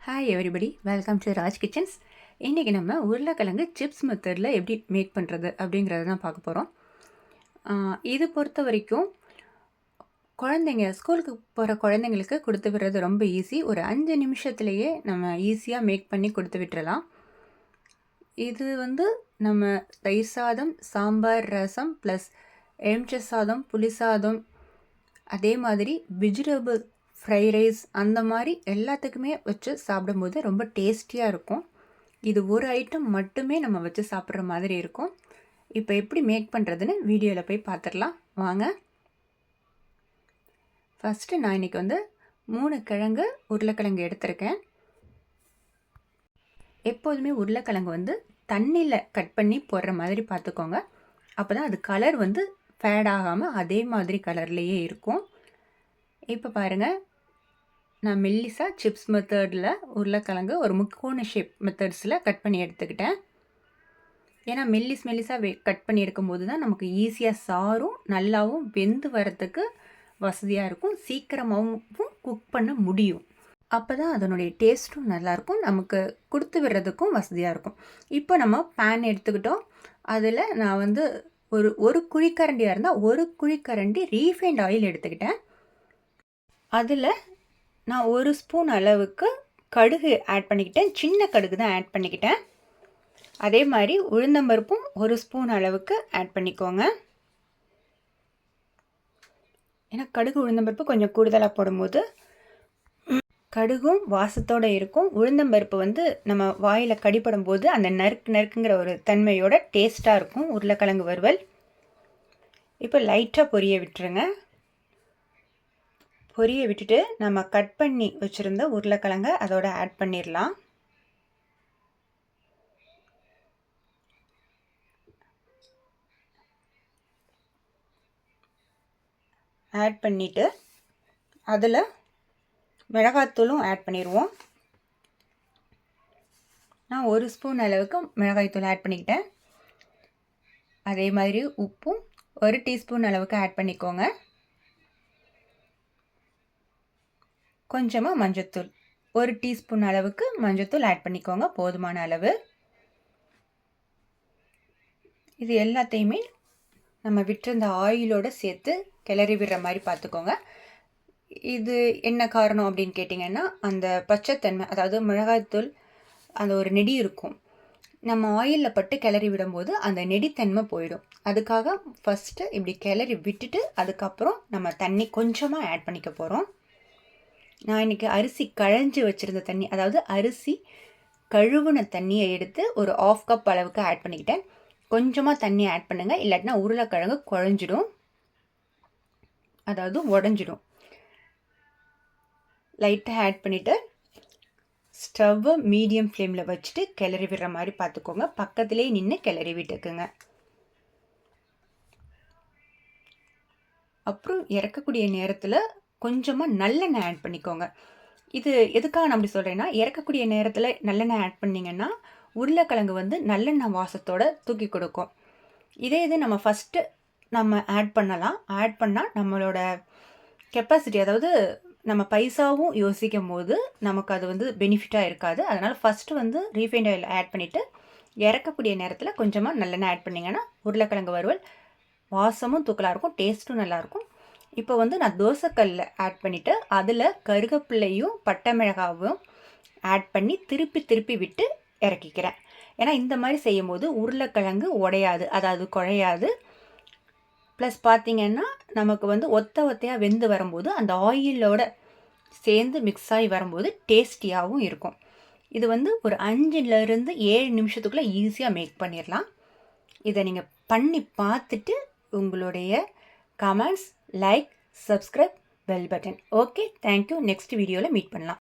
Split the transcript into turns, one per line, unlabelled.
Hi everybody, welcome to Raj kitchens. இன்றைக்கி நம்ம உருளைக்கிழங்கு சிப்ஸ் மெத்தடில் எப்படி மேக் பண்ணுறது அப்படிங்கிறத தான் பார்க்க போகிறோம். இது பொறுத்த வரைக்கும் குழந்தைங்க ஸ்கூலுக்கு போகிற குழந்தைங்களுக்கு கொடுத்து விடுறது ரொம்ப ஈஸி. ஒரு 5 நிமிஷத்துலேயே நம்ம ஈஸியாக மேக் பண்ணி கொடுத்து விட்டுறலாம். இது நம்ம தயிர் சாதம், சாம்பார், ரசம் ப்ளஸ் எலுமிச்சை சாதம், புளி சாதம், அதே மாதிரி வெஜிடபிள் ஃப்ரை ரைஸ் அந்த மாதிரி எல்லாத்துக்குமே வச்சு சாப்பிடும்போது ரொம்ப டேஸ்டியாக இருக்கும். இது ஒரு ஐட்டம் மட்டுமே நம்ம வச்சு சாப்பிட்ற மாதிரி இருக்கும். இப்போ எப்படி மேக் பண்ணுறதுன்னு வீடியோவில் போய் பார்த்துடலாம் வாங்க. ஃபஸ்ட்டு நான் இன்றைக்கி 3 உருளைக்கிழங்கு எடுத்திருக்கேன். எப்போதுமே உருளைக்கிழங்கு தண்ணியில் கட் பண்ணி போடுற மாதிரி பார்த்துக்கோங்க. அப்போ தான் அது கலர் ஃபேட் ஆகாமல் அதே மாதிரி கலர்லேயே இருக்கும். இப்போ பாருங்கள், நான் மெல்லிசா சிப்ஸ் மெத்தடில் உருளைக்கிழங்கு ஒரு முக்கோண ஷேப் மெத்தட்ஸில் கட் பண்ணி எடுத்துக்கிட்டேன். ஏன்னா மெல்லிஸாக கட் பண்ணி எடுக்கும்போது தான் நமக்கு ஈஸியாக சாரும் நல்லாவும் வெந்து வரத்துக்கு வசதியாக இருக்கும். சீக்கிரமாகவும் குக் பண்ண முடியும். அப்போ தான் அதனுடைய டேஸ்ட்டும் நல்லாயிருக்கும், நமக்கு கொடுத்து விடுறதுக்கும் வசதியாக இருக்கும். இப்போ நம்ம பேன் எடுத்துக்கிட்டோம். அதில் நான் ஒரு குழிக்கரண்டியாக இருந்தால் ஒரு குழிக்கரண்டி ரீஃபைண்ட் ஆயில் எடுத்துக்கிட்டேன். அதில் நான் 1 ஸ்பூன் அளவுக்கு கடுகு ஆட் பண்ணிக்கிட்டேன். சின்ன கடுகு தான் ஆட் பண்ணிக்கிட்டேன். அதே மாதிரி உளுந்தம்பருப்பும் 1 ஸ்பூன் அளவுக்கு ஆட் பண்ணிக்கோங்க. ஏன்னா கடுகு உளுந்தம்பருப்பு கொஞ்சம் கூடுதலாக போடும்போது கடுகும் வாசத்தோடு இருக்கும். உளுந்தம்பருப்பு நம்ம வாயில் கடிப்படும் போது அந்த நறுக்குங்கிற ஒரு தன்மையோட டேஸ்ட்டாக இருக்கும் உருளைக்கிழங்கு வறுவல். இப்போ லைட்டாக பொரிய விட்டுருங்க. பொரிய விட்டுட்டு நம்ம கட் பண்ணி வச்சுருந்த உருளைக்கிழங்கை அதோட ஆட் பண்ணிடலாம். ஆட் பண்ணிவிட்டு அதில் மிளகாய்த்தூளும் ஆட் பண்ணிடுவோம். நான் 1 ஸ்பூன் அளவுக்கு மிளகாய்த்தூள் ஆட் பண்ணிக்கிட்டேன். அதே மாதிரி உப்பும் 1 டீஸ்பூன் அளவுக்கு ஆட் பண்ணிக்கோங்க. கொஞ்சமாக மஞ்சத்தூள் 1 டீஸ்பூன் அளவுக்கு மஞ்சத்தூள் ஆட் பண்ணிக்கோங்க, போதுமான அளவு. இது எல்லாத்தையுமே நம்ம விட்டிருந்த ஆயிலோடு சேர்த்து கிளறி விடுற மாதிரி பார்த்துக்கோங்க. இது என்ன காரணம் அப்படின்னு கேட்டிங்கன்னா, அந்த பச்சைத்தன்மை, அதாவது மிளகாய்த்தூள் அந்த ஒரு நெடி இருக்கும். நம்ம ஆயிலில் பட்டு கிளறி விடும்போது அந்த நெடித்தன்மை போயிடும். அதுக்காக ஃபஸ்ட்டு இப்படி கிளறி விட்டுட்டு அதுக்கப்புறம் நம்ம தண்ணி கொஞ்சமாக ஆட் பண்ணிக்க போகிறோம். நான் இன்றைக்கி அரிசி களைஞ்சி வச்சுருந்த தண்ணி, அதாவது அரிசி கழுவுன தண்ணியை எடுத்து ஒரு 1/2 கப் அளவுக்கு ஆட் பண்ணிக்கிட்டேன். கொஞ்சமாக தண்ணி ஆட் பண்ணுங்கள், இல்லாட்டினா உருளைக்கிழங்கு குழஞ்சிடும், அதாவது உடஞ்சிடும். லைட்டாக ஆட் பண்ணிவிட்டு ஸ்டவ்வை மீடியம் ஃப்ளேமில் வச்சுட்டு கிளறி விடுற மாதிரி பார்த்துக்கோங்க. பக்கத்துலேயே நின்று கிளறி விட்டுக்குங்க. அப்புறம் இறக்கக்கூடிய நேரத்தில் கொஞ்சமாக நல்லெண்ணெய் ஆட் பண்ணிக்கோங்க. இது எதுக்காக நான் அப்படி சொல்கிறேன்னா, இறக்கக்கூடிய நேரத்தில் நல்லெண்ணெய் ஆட் பண்ணிங்கன்னா உருளைக்கிழங்கு நல்லெண்ணெய் வாசத்தோடு தூக்கி கொடுக்கும். இதே இது நம்ம ஃபஸ்ட்டு நம்ம ஆட் பண்ணலாம். ஆட் பண்ணால் நம்மளோட கெப்பாசிட்டி, அதாவது நம்ம பைசாவும் யோசிக்கும் போது நமக்கு அது பெனிஃபிட்டாக இருக்காது. அதனால் ஃபஸ்ட்டு ரீஃபைண்ட் ஆயில் ஆட் பண்ணிவிட்டு இறக்கக்கூடிய நேரத்தில் கொஞ்சமாக நல்லெண்ணெய் ஆட் பண்ணிங்கன்னா உருளைக்கிழங்கு வறுவல் வாசமும் தூக்கலாக இருக்கும், டேஸ்ட்டும் நல்லாயிருக்கும். இப்போ நான் தோசைக்கல்லில் ஆட் பண்ணிவிட்டு அதில் கருகப்பிள்ளையும் பட்டை மிளகாவும் ஆட் பண்ணி திருப்பி விட்டு இறக்கிக்கிறேன். ஏன்னா இந்த மாதிரி செய்யும் போது உருளைக்கிழங்கு உடையாது, அதாவது குழையாது. ப்ளஸ் பார்த்திங்கன்னா நமக்கு ஒத்தையாக வெந்து வரும்போது அந்த ஆயிலோட சேர்ந்து மிக்ஸ் ஆகி வரும்போது டேஸ்டியாகவும் இருக்கும். இது ஒரு 5லேருந்து 7 நிமிஷத்துக்குள்ளே ஈஸியாக மேக் பண்ணிடலாம். இதை நீங்கள் பண்ணி பார்த்துட்டு உங்களுடைய comments, like, subscribe, bell button. Okay, thank you. Next வீடியோவில் மீட் பண்ணலாம்.